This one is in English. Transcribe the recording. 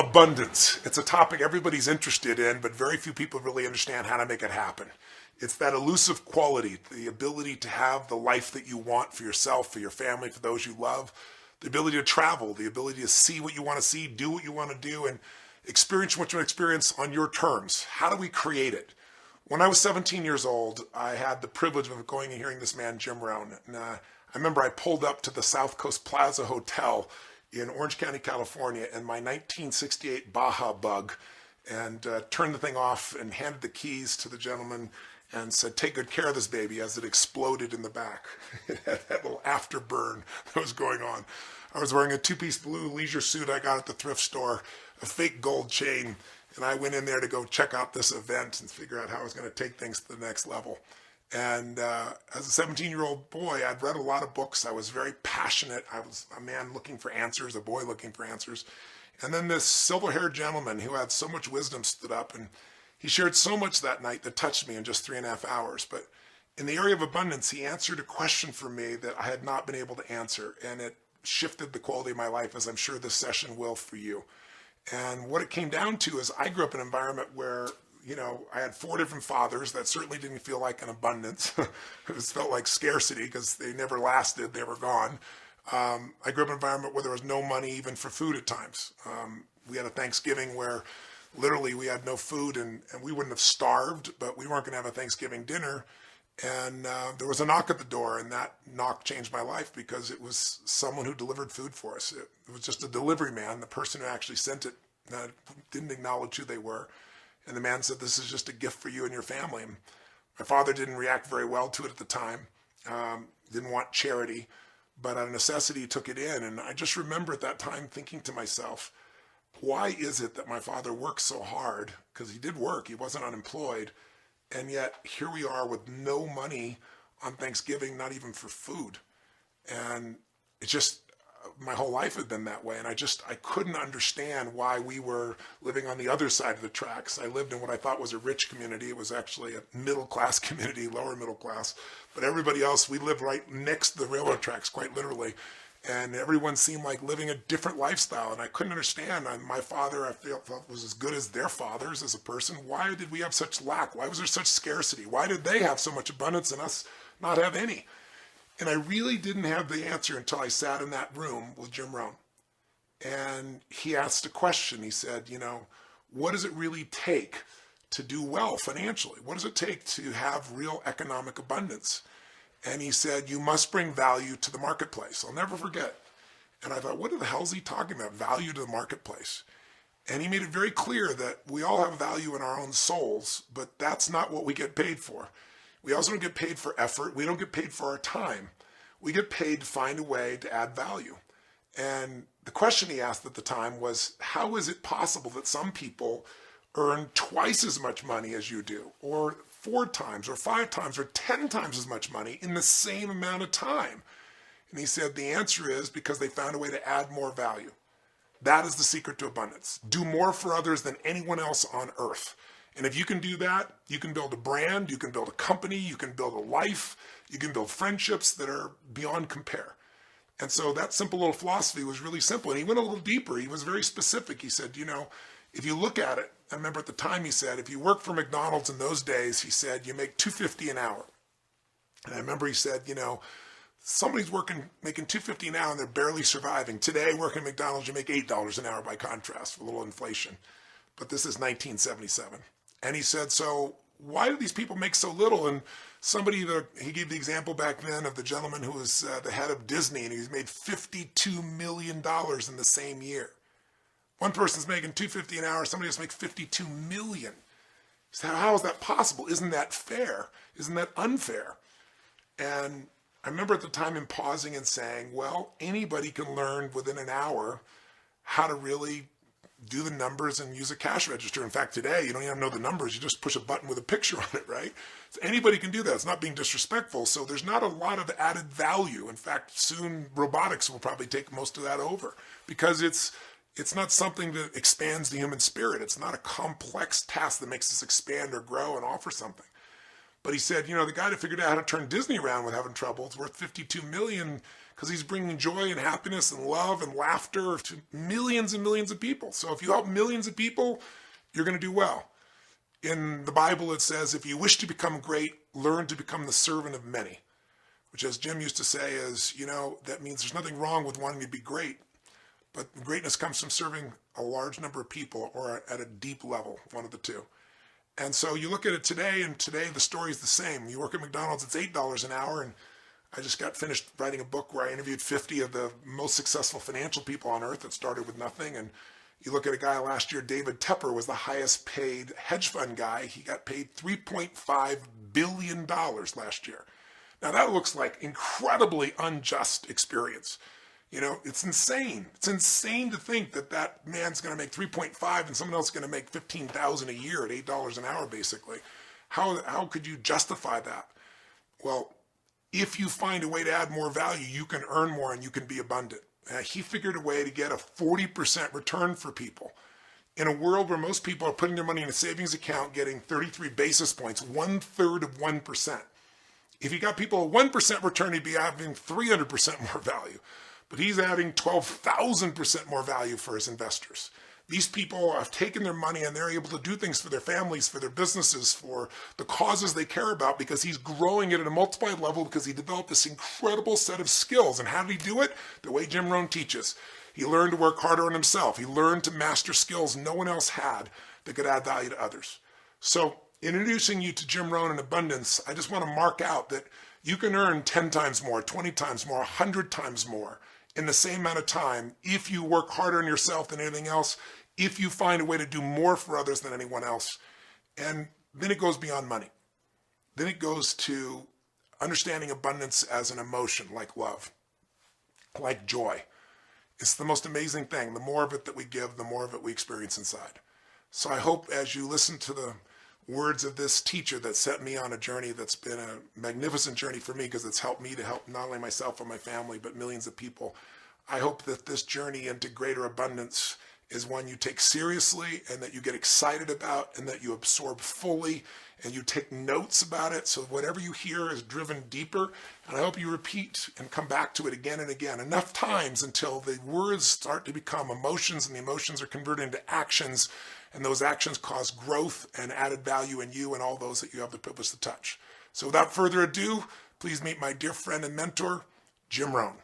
Abundance. It's a topic everybody's interested in, but very few people really understand how to make it happen. It's that elusive quality, the ability to have the life that you want for yourself, for your family, for those you love, the ability to travel, the ability to see what you want to see, do what you want to do, and experience what you want to experience on your terms. How do we create it? When I was 17 years old, I had the privilege of going and hearing this man, Jim Rohn. And I remember I pulled up to the South Coast Plaza Hotel in Orange County, California, in my 1968 Baja Bug, and turned the thing off and handed the keys to the gentleman and said, "Take good care of this baby," as it exploded in the back. It had that little afterburn that was going on. I was wearing a two-piece blue leisure suit I got at the thrift store, a fake gold chain, and I went in there to go check out this event and figure out how I was going to take things to the next level. And as a 17-year-old boy, I'd read a lot of books. I was very passionate. I was a man looking for answers, a boy looking for answers. And then this silver-haired gentleman who had so much wisdom stood up, and he shared so much that night that touched me in just 3.5 hours. But in the area of abundance, he answered a question for me that I had not been able to answer, and it shifted the quality of my life, as I'm sure this session will for you. And what it came down to is I grew up in an environment where, I had 4 different fathers. That certainly didn't feel like an abundance. It felt like scarcity because they never lasted. They were gone. I grew up in an environment where there was no money even for food at times. We had a Thanksgiving where literally we had no food, and we wouldn't have starved, but we weren't going to have a Thanksgiving dinner. And there was a knock at the door, and that knock changed my life because it was someone who delivered food for us. It was just a delivery man. The person who actually sent it didn't acknowledge who they were. And the man said, "This is just a gift for you and your family." And my father didn't react very well to it at the time. Didn't want charity, but out of necessity, he took it in. And I just remember at that time thinking to myself, why is it that my father worked so hard? Because he did work. He wasn't unemployed. And yet here we are with no money on Thanksgiving, not even for food. And it's just, my whole life had been that way. And I couldn't understand why we were living on the other side of the tracks. I lived in what I thought was a rich community. It was actually a middle-class community, lower middle class. But everybody else, we lived right next to the railroad tracks, quite literally. And everyone seemed like living a different lifestyle. And I couldn't understand. My father, I felt, was as good as their fathers as a person. Why did we have such lack? Why was there such scarcity? Why did they have so much abundance and us not have any? And I really didn't have the answer until I sat in that room with Jim Rohn. And he asked a question. He said, what does it really take to do well financially? What does it take to have real economic abundance? And he said, you must bring value to the marketplace. I'll never forget. And I thought, what the hell is he talking about? Value to the marketplace. And he made it very clear that we all have value in our own souls, but that's not what we get paid for. We also don't get paid for effort. We don't get paid for our time. We get paid to find a way to add value. And the question he asked at the time was, how is it possible that some people earn twice as much money as you do, or 4 times, or 5 times, or 10 times as much money in the same amount of time? And he said the answer is because they found a way to add more value. That is the secret to abundance. Do more for others than anyone else on earth. And if you can do that, you can build a brand, you can build a company, you can build a life, you can build friendships that are beyond compare. And so that simple little philosophy was really simple. And he went a little deeper. He was very specific. He said, if you look at it, I remember at the time he said, if you work for McDonald's in those days, he said, you make $2.50 an hour. And I remember he said, somebody's making $2.50 an hour and they're barely surviving. Today, working at McDonald's, you make $8 an hour by contrast, with a little inflation. But this is 1977. And he said, so why do these people make so little? And he gave the example back then of the gentleman who was the head of Disney, and he's made $52 million in the same year. One person's making $2.50 an hour, somebody else makes $52 million. So how is that possible? Isn't that fair? Isn't that unfair? And I remember at the time him pausing and saying, well, anybody can learn within an hour how to really do the numbers and use a cash register. In fact, today, you don't even know the numbers. You just push a button with a picture on it, right? So anybody can do that. It's not being disrespectful. So there's not a lot of added value. In fact, soon robotics will probably take most of that over because it's not something that expands the human spirit. It's not a complex task that makes us expand or grow and offer something. But he said, the guy that figured out how to turn Disney around with having trouble is worth $52 million because he's bringing joy and happiness and love and laughter to millions and millions of people. So if you help millions of people, you're going to do well. In the Bible, it says, if you wish to become great, learn to become the servant of many, which, as Jim used to say, is, that means there's nothing wrong with wanting to be great, but greatness comes from serving a large number of people or at a deep level, one of the two. And so you look at it today, and today the story is the same. You work at McDonald's, it's $8 an hour, and I just got finished writing a book where I interviewed 50 of the most successful financial people on earth that started with nothing. And you look at a guy last year, David Tepper was the highest paid hedge fund guy. He got paid $3.5 billion last year. Now that looks like incredibly unjust experience. It's insane. It's insane to think that that man's going to make 3.5 and someone else is going to make $15,000 a year at $8 an hour, basically. How could you justify that? Well, if you find a way to add more value, you can earn more and you can be abundant. He figured a way to get a 40% return for people. In a world where most people are putting their money in a savings account, getting 33 basis points, 1/3 of 1%. If you got people a 1% return, he'd be having 300% more value. But he's adding 12,000% more value for his investors. These people have taken their money and they're able to do things for their families, for their businesses, for the causes they care about, because he's growing it at a multiplied level because he developed this incredible set of skills. And how did he do it? The way Jim Rohn teaches. He learned to work harder on himself. He learned to master skills no one else had that could add value to others. So in introducing you to Jim Rohn and abundance, I just want to mark out that you can earn 10 times more, 20 times more, 100 times more in the same amount of time if you work harder on yourself than anything else, if you find a way to do more for others than anyone else. And then it goes beyond money. Then it goes to understanding abundance as an emotion, like love, like joy. It's the most amazing thing. The more of it that we give, the more of it we experience inside. So I hope as you listen to the words of this teacher that set me on a journey that's been a magnificent journey for me, because it's helped me to help not only myself and my family, but millions of people. I hope that this journey into greater abundance is one you take seriously and that you get excited about and that you absorb fully and you take notes about it, so whatever you hear is driven deeper. And I hope you repeat and come back to it again and again, enough times until the words start to become emotions and the emotions are converted into actions, and those actions cause growth and added value in you and all those that you have the privilege to touch. So without further ado, please meet my dear friend and mentor, Jim Rohn.